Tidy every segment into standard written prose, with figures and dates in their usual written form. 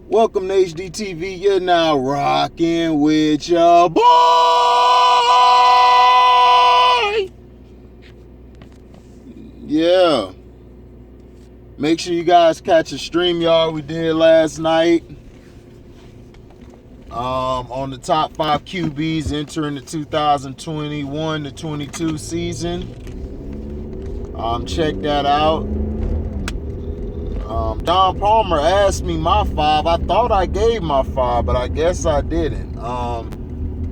Welcome to HDTV. You're now rocking with your boy. Yeah. Make sure you guys catch a StreamYard we did last night. On the top 5 QBs entering the 2021 to 22 season. Check that out. Don Palmer asked me my 5. I thought I gave my 5, but I guess I didn't.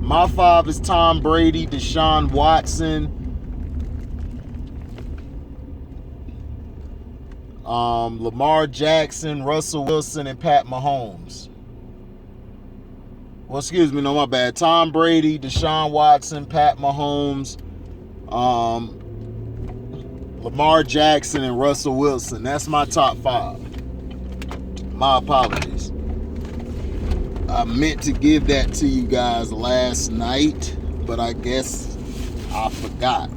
My 5 is Tom Brady, Deshaun Watson, Lamar Jackson, Russell Wilson, and Pat Mahomes. Well, excuse me, no, my bad. Tom Brady, Deshaun Watson, Pat Mahomes, Lamar Jackson, and Russell Wilson. That's my top 5. My apologies. I meant to give that to you guys last night, but I guess I forgot.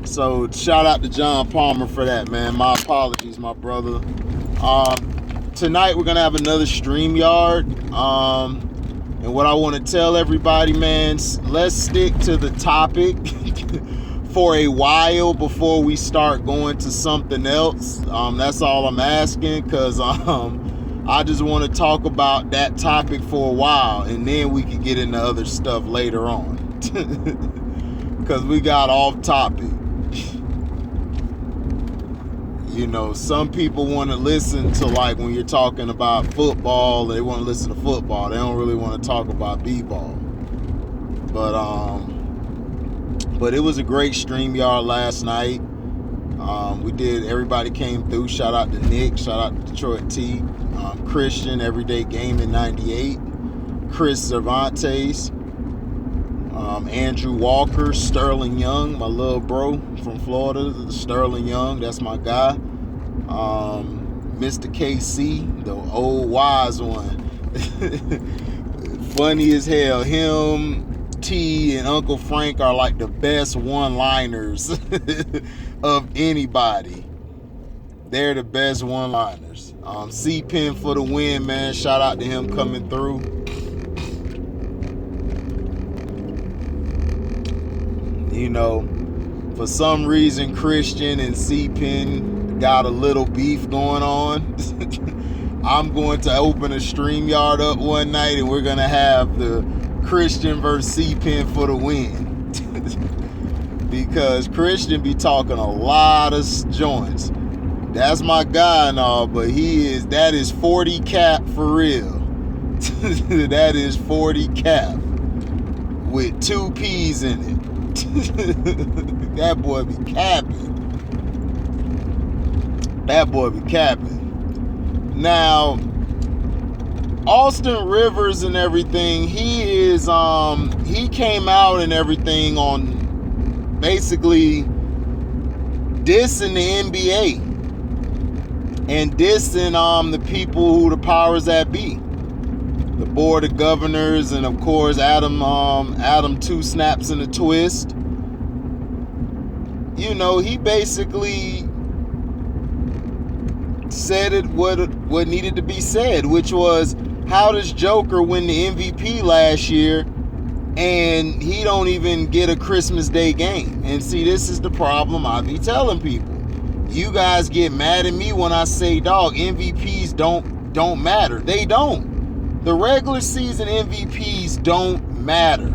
So shout out to John Palmer for that, man. My apologies, my brother. Tonight we're gonna have another StreamYard. And what I want to tell everybody, man, let's stick to the topic for a while before we start going to something else. That's all I'm asking, because I just want to talk about that topic for a while, and then we can get into other stuff later on. Because we got off topic. You know, some people want to listen to, like, when you're talking about football, they want to listen to football. They don't really want to talk about b-ball. But it was a great StreamYard last night. Everybody came through. Shout out to Nick. Shout out to Detroit T. Christian, Everyday Gaming 98. Chris Cervantes. Andrew Walker. Sterling Young, my little bro from Florida. Sterling Young, that's my guy. Mr. KC, the old wise one. Funny as hell. Him, T, and Uncle Frank are like the best one-liners of anybody. They're the best one-liners. C-Pen for the win, man. Shout out to him coming through. You know, for some reason, Christian and C-Pen got a little beef going on. I'm going to open a StreamYard up one night, and we're going to have the Christian versus C-Pen for the win. Because Christian be talking a lot of joints. That's my guy and all, but that is 40 cap for real. That is 40 cap with 2 P's in it. That boy be capping. That boy be capping. Now, Austin Rivers and everything, he came out and everything on basically dissing the NBA and dissing the people who the powers that be, the board of governors, and of course Adam Two Snaps and a Twist. You know, he basically said it what needed to be said, which was, how does Joker win the MVP last year and he don't even get a Christmas Day game? And see, this is the problem I be telling people. You guys get mad at me when I say, dog, MVPs don't matter. They don't. The regular season MVPs don't matter.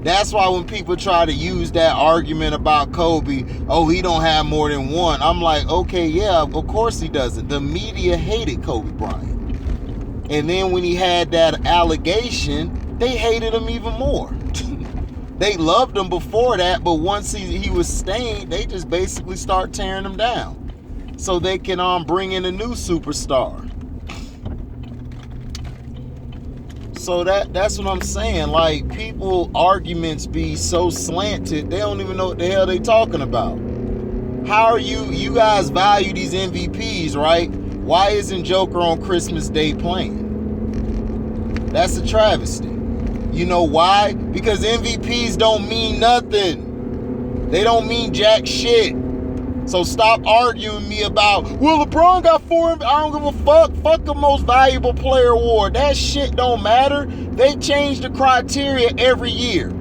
That's why when people try to use that argument about Kobe, oh, he don't have more than one, I'm like, okay, yeah, of course he doesn't. The media hated Kobe Bryant. And then when he had that allegation, they hated him even more. They loved him before that, but once he was stained, they just basically start tearing him down so they can bring in a new superstar. So that's what I'm saying. Like, people arguments be so slanted, they don't even know what the hell they talking about. How are you guys value these MVPs, right? Why isn't Joker on Christmas Day playing? That's a travesty. You know why? Because MVPs don't mean nothing. They don't mean jack shit. So stop arguing me about, well, LeBron got 4. I don't give a fuck. Fuck the most valuable player award. That shit don't matter. They change the criteria every year.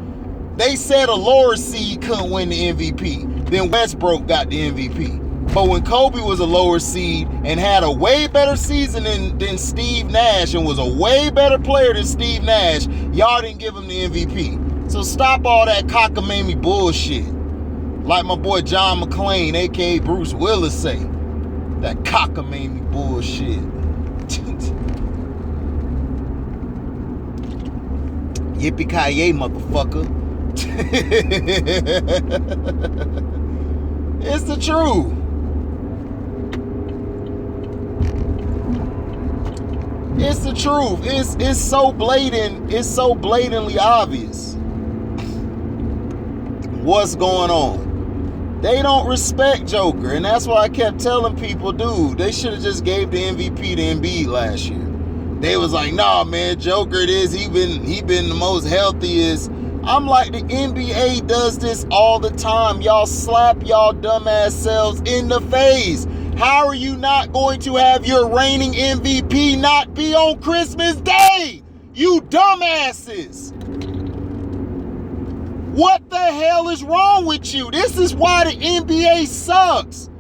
They said a lower seed couldn't win the MVP. Then Westbrook got the MVP. But when Kobe was a lower seed and had a way better season than Steve Nash and was a way better player than Steve Nash, y'all didn't give him the MVP. So stop all that cockamamie bullshit. Like my boy John McClain, a.k.a. Bruce Willis, say. That cockamamie bullshit. Yippee-ki-yay, motherfucker. It's the truth. It's the truth. It's so blatant. It's so blatantly obvious what's going on. They don't respect Joker, and that's why I kept telling people, dude, they should have just gave the MVP to Embiid last year. They was like, nah, man, Joker it is. He been the most healthiest. I'm like, the NBA does this all the time. Y'all slap y'all dumbass selves in the face. How are you not going to have your reigning MVP not be on Christmas Day? You dumbasses. What the hell is wrong with you? This is why the NBA sucks.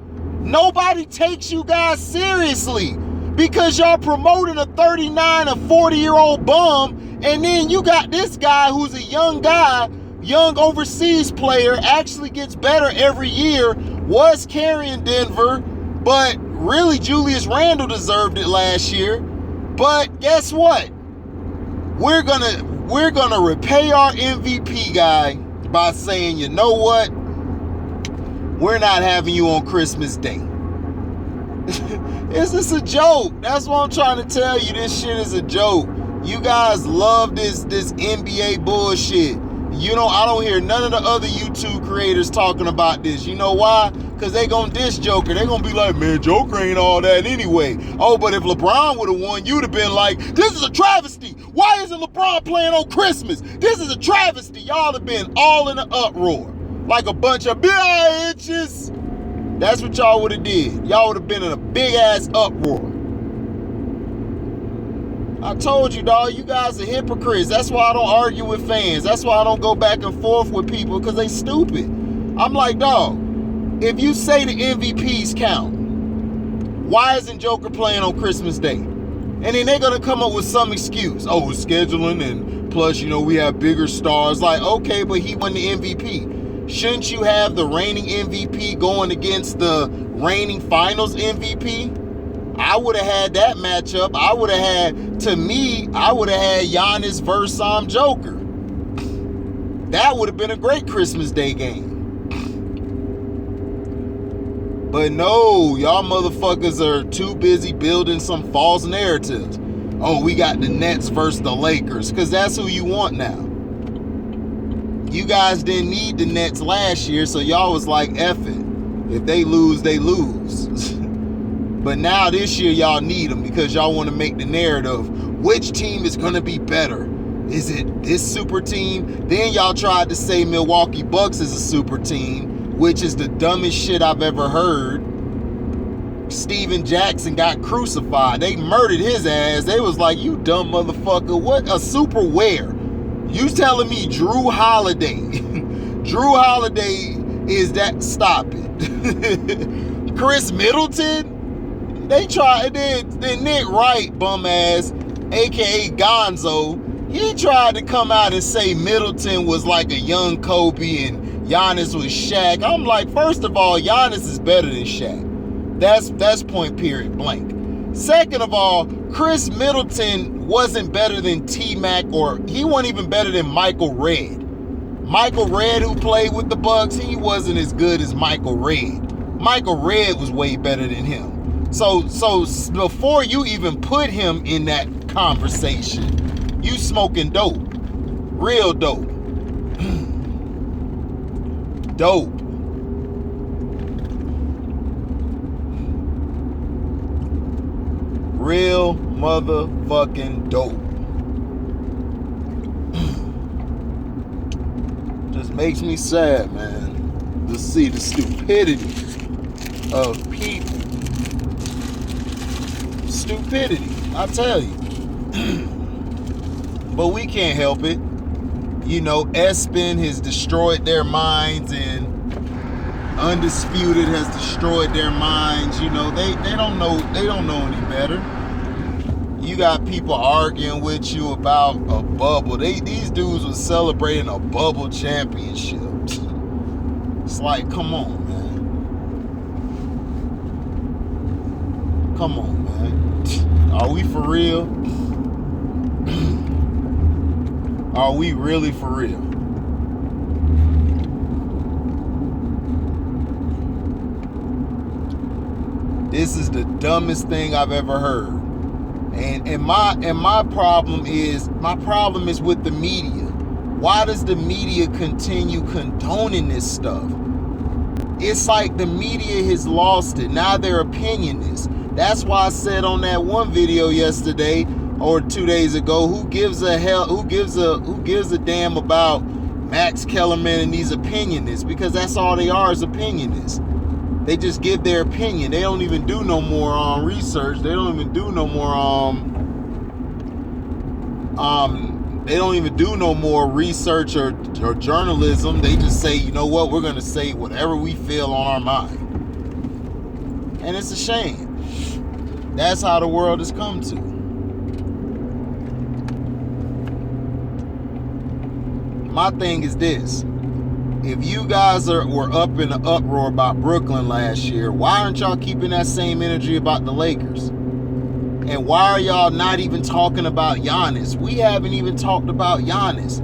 Nobody takes you guys seriously because y'all promoting a 39 or 40-year-old bum, and then you got this guy who's a young guy, young overseas player, actually gets better every year, was carrying Denver, but really Julius Randle deserved it last year. But guess what? We're gonna repay our MVP guy by saying, you know what? We're not having you on Christmas Day. Is this a joke? That's what I'm trying to tell you. This shit is a joke. You guys love this NBA bullshit. I don't hear none of the other YouTube creators talking about this. You know why? Because they gonna diss Joker. They gonna be like, man, Joker ain't all that anyway. Oh, but if LeBron would have won, you'd have been like, this is a travesty. Why isn't LeBron playing on Christmas? This is a travesty. Y'all have been all in an uproar. Like a bunch of bitches. That's what y'all would have did. Y'all would have been in a big ass uproar. I told you, dog, you guys are hypocrites. That's why I don't argue with fans. That's why I don't go back and forth with people, because they stupid. I'm like, dog, if you say the MVPs count, why isn't Joker playing on Christmas Day? And then they're going to come up with some excuse. Oh, it's scheduling, and plus, we have bigger stars. Like, okay, but he won the MVP. Shouldn't you have the reigning MVP going against the reigning finals MVP? I would have had that matchup. I would have had Giannis versus Joker. That would have been a great Christmas Day game. But no, y'all motherfuckers are too busy building some false narratives. Oh, we got the Nets versus the Lakers, because that's who you want now. You guys didn't need the Nets last year, so y'all was like, F it. If they lose, they lose. But now this year y'all need them because y'all want to make the narrative, which team is going to be better? Is it this super team? Then y'all tried to say Milwaukee Bucks is a super team, which is the dumbest shit I've ever heard. Steven Jackson got crucified. They murdered his ass. They was like, you dumb motherfucker. What a super where? You telling me Drew Holiday? Drew Holiday is that? Stop it. Chris Middleton? They tried, then Nick Wright, bum ass, aka Gonzo, he tried to come out and say Middleton was like a young Kobe and Giannis was Shaq. I'm like, first of all, Giannis is better than Shaq. That's point period blank. Second of all, Chris Middleton wasn't better than T-Mac, or he wasn't even better than Michael Redd. Michael Redd, who played with the Bucks, he wasn't as good as Michael Redd. Michael Redd was way better than him. So before you even put him in that conversation, you smoking dope. Real dope. Dope. Real motherfucking dope. Just makes me sad, man, to see the stupidity of people. Stupidity, I tell you. But we can't help it. You know, ESPN has destroyed their minds, and Undisputed has destroyed their minds. You know, they don't know any better. You got people arguing with you about a bubble. These dudes were celebrating a bubble championship. It's like, come on, man. Come on, man. Are we for real? Are we really for real? This is the dumbest thing I've ever heard. And my problem is with the media. Why does the media continue condoning this stuff? It's like the media has lost it. Now they're opinionists. That's why I said on that one video yesterday or 2 days ago, who gives a damn about Max Kellerman and these opinionists? Because that's all they are, is opinionists. They just give their opinion. They don't even do no more research. They don't even do no more they don't even do no more research or journalism. They just say, you know what, we're gonna say whatever we feel on our mind. And it's a shame. That's how the world has come to. My thing is this. If you guys were up in the uproar about Brooklyn last year, why aren't y'all keeping that same energy about the Lakers? And why are y'all not even talking about Giannis? We haven't even talked about Giannis.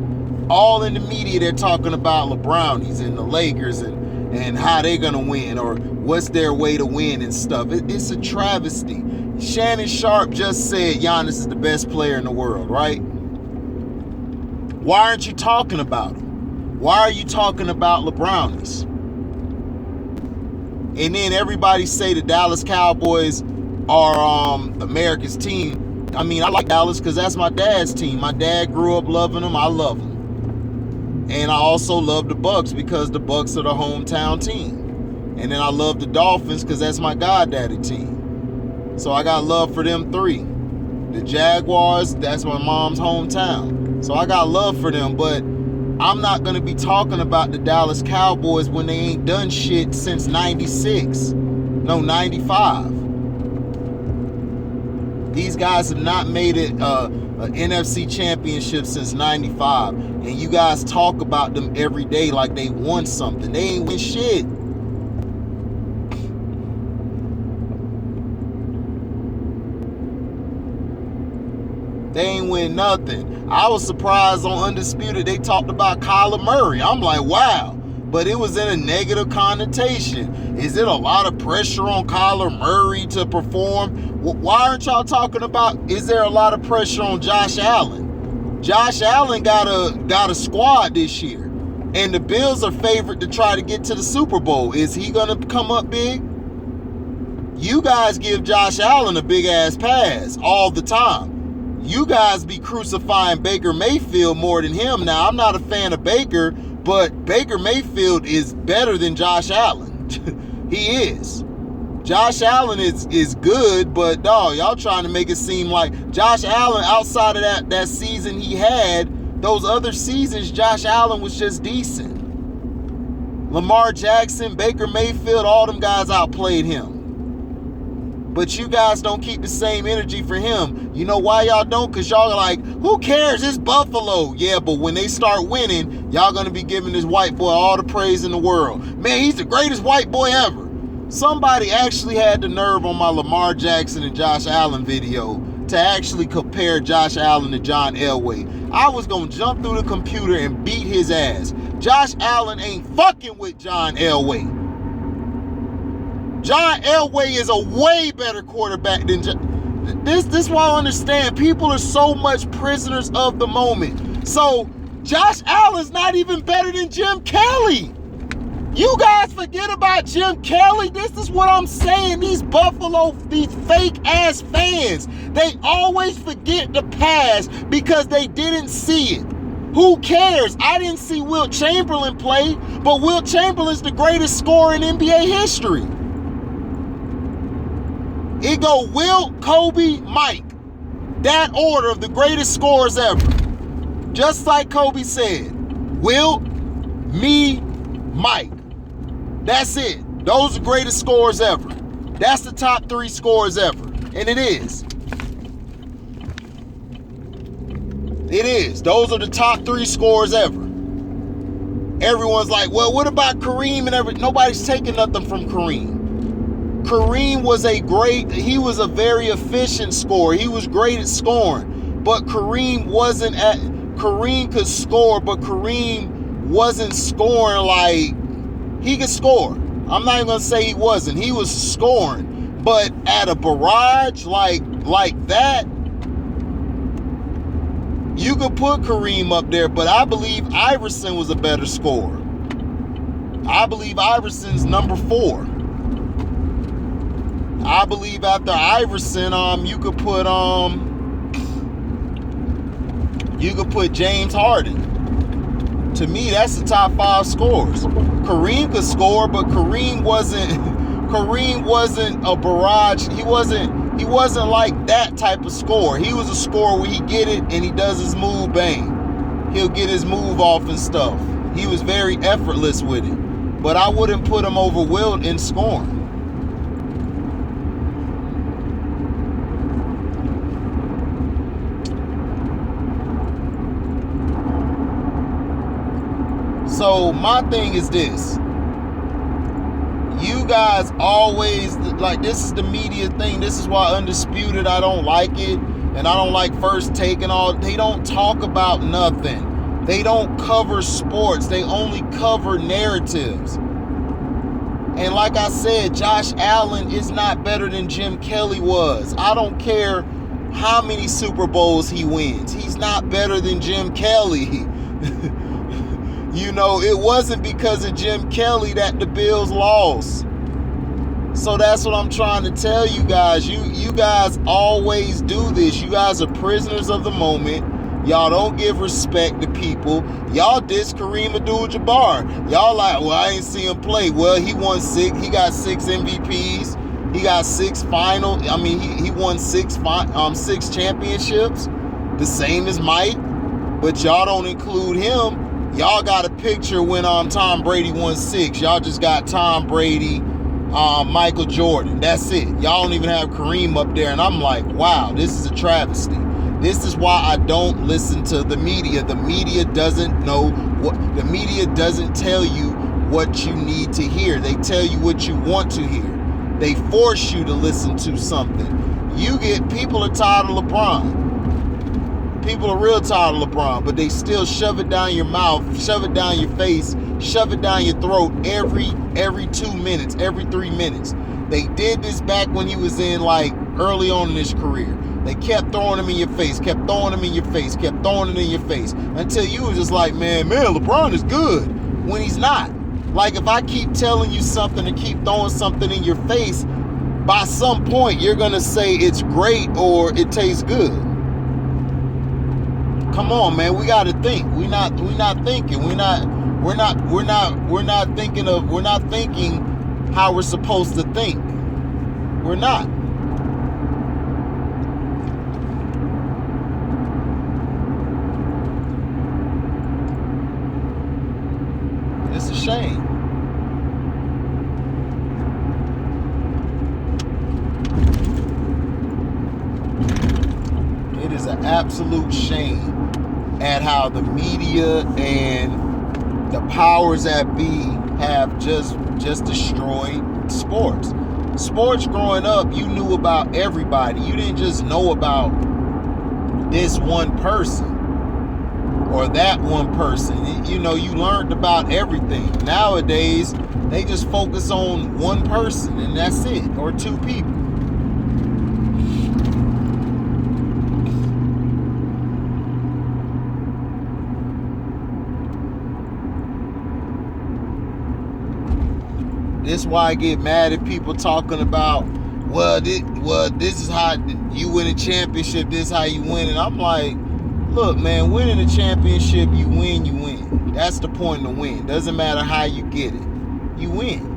All in the media, they're talking about LeBrownies and the Lakers and how they're going to win or what's their way to win and stuff. It's a travesty. Shannon Sharp just said Giannis is the best player in the world, right? Why aren't you talking about him? Why are you talking about LeBrownies? And then everybody say the Dallas Cowboys are America's team. I mean, I like Dallas because that's my dad's team. My dad grew up loving them. I love them. And I also love the Bucks because the Bucks are the hometown team. And then I love the Dolphins because that's my goddaddy team. So I got love for them three. The Jaguars, that's my mom's hometown. So I got love for them, but I'm not going to be talking about the Dallas Cowboys when they ain't done shit since 96. No, 95. These guys have not made it an NFC championship since 95. And you guys talk about them every day like they won something. They ain't win shit. They ain't win nothing. I was surprised on Undisputed they talked about Kyler Murray. I'm like, wow. But it was in a negative connotation. Is it a lot of pressure on Kyler Murray to perform? Why aren't y'all talking about, is there a lot of pressure on Josh Allen? Josh Allen got a squad this year. And the Bills are favored to try to get to the Super Bowl. Is he going to come up big? You guys give Josh Allen a big-ass pass all the time. You guys be crucifying Baker Mayfield more than him. Now, I'm not a fan of Baker, but Baker Mayfield is better than Josh Allen. He is. Josh Allen is good, but dog, y'all trying to make it seem like Josh Allen, outside of that season he had, those other seasons, Josh Allen was just decent. Lamar Jackson, Baker Mayfield, all them guys outplayed him. But you guys don't keep the same energy for him. You know why y'all don't? Because y'all are like, who cares? It's Buffalo. Yeah, but when they start winning, y'all going to be giving this white boy all the praise in the world. Man, he's the greatest white boy ever. Somebody actually had the nerve on my Lamar Jackson and Josh Allen video to actually compare Josh Allen to John Elway. I was going to jump through the computer and beat his ass. Josh Allen ain't fucking with John Elway. John Elway is a way better quarterback than this. This is why I understand. People are so much prisoners of the moment. So Josh Allen's not even better than Jim Kelly. You guys forget about Jim Kelly. This is what I'm saying. These fake ass fans, they always forget the past because they didn't see it. Who cares? I didn't see Wilt Chamberlain play, but Wilt Chamberlain's the greatest scorer in NBA history. It go Wilt, Kobe, Mike. That order of the greatest scorers ever. Just like Kobe said, Wilt, me, Mike. That's it. Those are the greatest scorers ever. That's the top 3 scorers ever. And it is. It is. Those are the top 3 scorers ever. Everyone's like, well, what about Kareem and everything? Nobody's taking nothing from Kareem. Kareem was he was a very efficient scorer. He was great at scoring. But Kareem could score, but Kareem wasn't scoring like, he could score. I'm not even going to say he wasn't. He was scoring. But at a barrage like that, you could put Kareem up there, but I believe Iverson was a better scorer. I believe Iverson's number 4. I believe after Iverson, you could put James Harden. To me, that's the top 5 scorers. Kareem could score, but Kareem wasn't a barrage. He wasn't like that type of scorer. He was a scorer where he get it and he does his move, bang. He'll get his move off and stuff. He was very effortless with it. But I wouldn't put him over Wilt in scoring. So my thing is this. You guys always, like, this is the media thing. This is why Undisputed, I don't like it. And I don't like First Take and all. They don't talk about nothing. They don't cover sports. They only cover narratives. And like I said, Josh Allen is not better than Jim Kelly was. I don't care how many Super Bowls he wins. He's not better than Jim Kelly. You know, it wasn't because of Jim Kelly that the Bills lost. So that's what I'm trying to tell you guys. You guys always do this. You guys are prisoners of the moment. Y'all don't give respect to people. Y'all diss Kareem Abdul-Jabbar. Y'all like, well, I ain't see him play. Well, he won 6. He got 6 MVPs. He got 6 final. I mean, he won 6 championships. The same as Mike. But y'all don't include him. Y'all got a picture when Tom Brady won 6. Y'all just got Tom Brady, Michael Jordan. That's it. Y'all don't even have Kareem up there. And I'm like, wow, this is a travesty. This is why I don't listen to the media. The media doesn't know what, the media doesn't tell you what you need to hear. They tell you what you want to hear. They force you to listen to something. People are tired of LeBron. People are real tired of LeBron, but they still shove it down your mouth, shove it down your face, shove it down your throat every 2 minutes, every 3 minutes. They did this back when he was in, like, early on in his career. They kept throwing him in your face, kept throwing him in your face, kept throwing it in your face, until you was just like, man, LeBron is good, when he's not. Like, if I keep telling you something and keep throwing something in your face, by some point you're gonna say it's great or it tastes good. Come on, man. We got to think. We're not thinking. We're not thinking how we're supposed to think. We're not. It's a shame. It is an absolute shame at how the media and the powers that be have just destroyed sports. Sports growing up, you knew about everybody. You didn't just know about this one person or that one person. You know, you learned about everything. Nowadays, they just focus on one person and that's it, or 2 people. This is why I get mad at people talking about, well, this is how you win a championship, this is how you win. And I'm like, look, man, winning a championship, you win, you win. That's the point of the win. Doesn't matter how you get it. You win.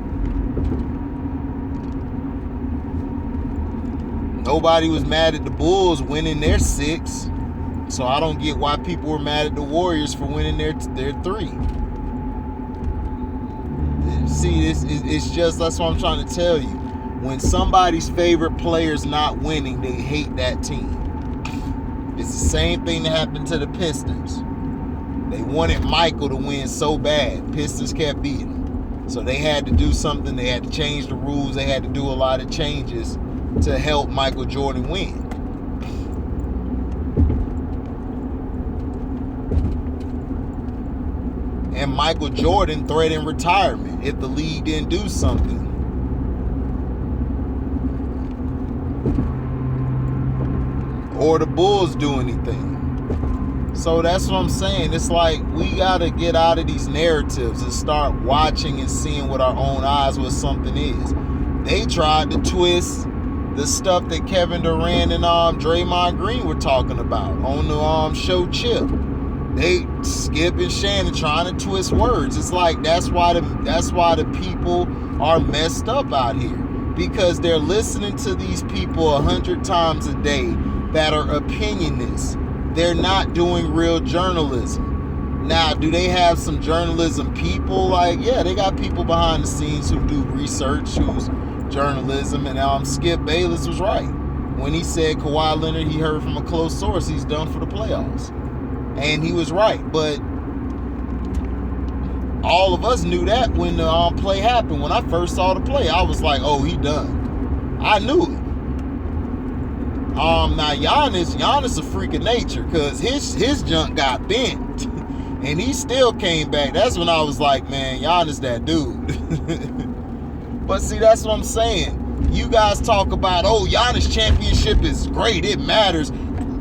Nobody was mad at the Bulls winning their 6. So I don't get why people were mad at the Warriors for winning their 3. See, it's just, that's what I'm trying to tell you. When somebody's favorite player's not winning, they hate that team. It's the same thing that happened to the Pistons. They wanted Michael to win so bad. Pistons kept beating them. So they had to do something. They had to change the rules. They had to do a lot of changes to help Michael Jordan win. And Michael Jordan threatened retirement if the league didn't do something. Or the Bulls do anything. So that's what I'm saying. It's like we got to get out of these narratives and start watching and seeing with our own eyes what something is. They tried to twist the stuff that Kevin Durant and Draymond Green were talking about on the show Chip. They Skip and Shannon trying to twist words. It's like that's why the people are messed up out here, because they're listening to these people 100 times a day that are opinionists. They're not doing real journalism. Now, do they have some journalism people? Like, yeah, they got people behind the scenes who do research, who's journalism. And Skip Bayless was right when he said Kawhi Leonard, he heard from a close source, he's done for the playoffs. And he was right. But all of us knew that when the play happened. When I first saw the play, I was like, oh, he done. I knew it. Now Giannis a freak of nature, because his junk got bent and he still came back. That's when I was like, man, Giannis that dude. But see, that's what I'm saying. You guys talk about, oh, Giannis championship is great, it matters.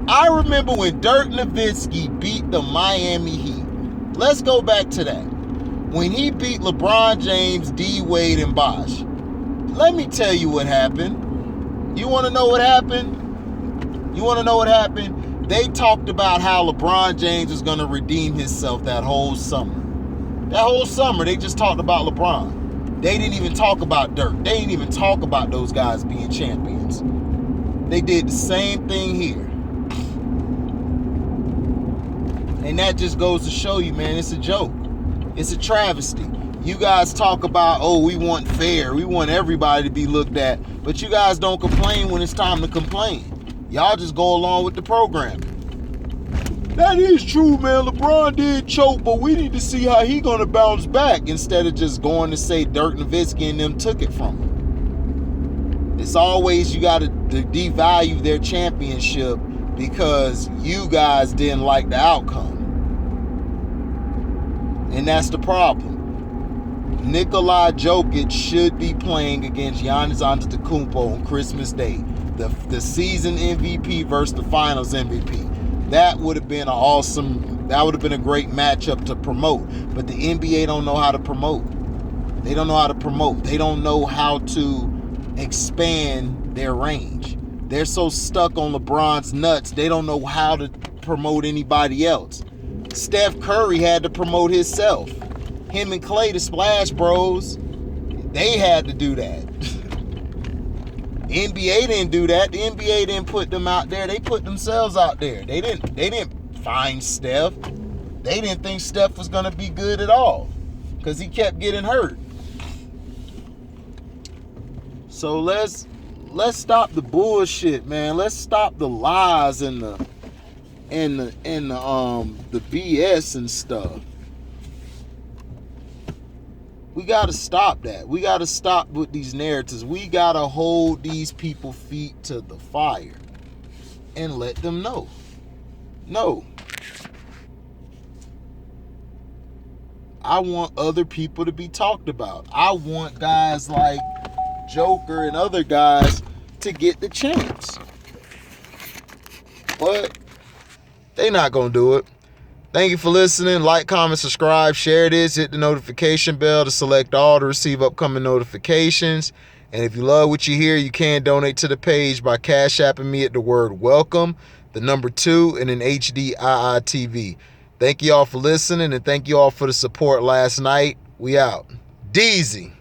I remember when Dirk Nowitzki beat the Miami Heat. Let's go back to that. When he beat LeBron James, D. Wade, and Bosh. Let me tell you what happened. You want to know what happened? They talked about how LeBron James was going to redeem himself that whole summer. That whole summer, they just talked about LeBron. They didn't even talk about Dirk. They didn't even talk about those guys being champions. They did the same thing here. And that just goes to show you, man, it's a joke. It's a travesty. You guys talk about, oh, we want fair. We want everybody to be looked at. But you guys don't complain when it's time to complain. Y'all just go along with the programming. That is true, man. LeBron did choke, but we need to see how he gonna bounce back, instead of just going to say Dirk Nowitzki and them took it from him. It's always you got to devalue their championship because you guys didn't like the outcome. And that's the problem. Nikola Jokic should be playing against Giannis Antetokounmpo on Christmas Day. The season MVP versus the finals MVP. That would have been a great matchup to promote. But the NBA don't know how to promote. They don't know how to promote. They don't know how to expand their range. They're so stuck on LeBron's nuts, they don't know how to promote anybody else. Steph Curry had to promote himself. Him and Klay, the Splash Bros, they had to do that. NBA didn't do that. The NBA didn't put them out there. They put themselves out there. They didn't find Steph. They didn't think Steph was going to be good at all because he kept getting hurt. So let's stop the bullshit, man. Let's stop the lies and the BS and stuff. We got to stop that. We got to stop with these narratives. We got to hold these people feet to the fire and let them know. No. I want other people to be talked about. I want guys like Joker and other guys to get the chance. But they not going to do it. Thank you for listening. Like, comment, subscribe, share this. Hit the notification bell to select all to receive upcoming notifications. And if you love what you hear, you can donate to the page by Cash Apping me at the word welcome, the number 2, and an HDIITV. Thank you all for listening, and thank you all for the support last night. We out. Deezy.